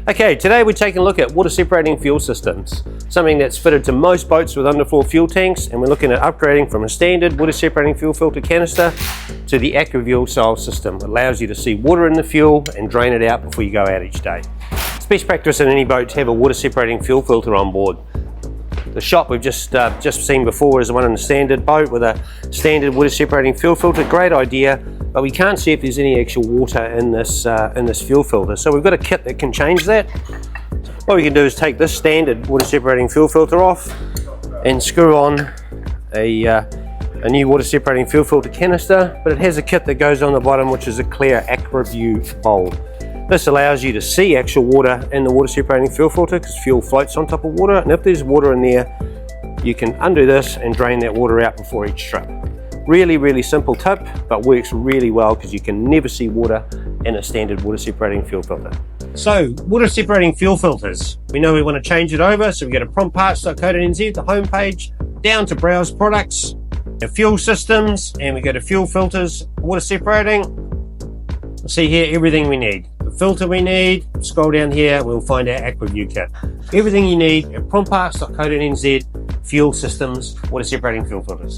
Okay, today we're taking a look at water separating fuel systems, something that's fitted to most boats with underfloor fuel tanks, and we're looking at upgrading from a standard water separating fuel filter canister to the AquaVuel style system. It allows you to see water in the fuel and drain it out before you go out each day. It's best practice in any boat to have a water separating fuel filter on board. The shot we've just seen before is the one in the standard boat with a standard water separating fuel filter. Great idea, but we can't see if there's any actual water in this fuel filter. So we've got a kit that can change that. What we can do is take this standard water separating fuel filter off and screw on a new water separating fuel filter canister, but it has a kit that goes on the bottom, which is a clear AquaVuel bowl. This allows you to see actual water in the water separating fuel filter because fuel floats on top of water, and if there's water in there, you can undo this and drain that water out before each trip. Really simple tip, but works really well because you can never see water in a standard water separating fuel filter. So, water separating fuel filters. We know we want to change it over, so we go to promptparts.co.nz, the homepage, down to browse products, the fuel systems, and we go to fuel filters, water separating. We'll see here everything we need. The filter we need, scroll down here, we'll find our AquaVuel kit. Everything you need at promptparts.co.nz, fuel systems, water separating fuel filters.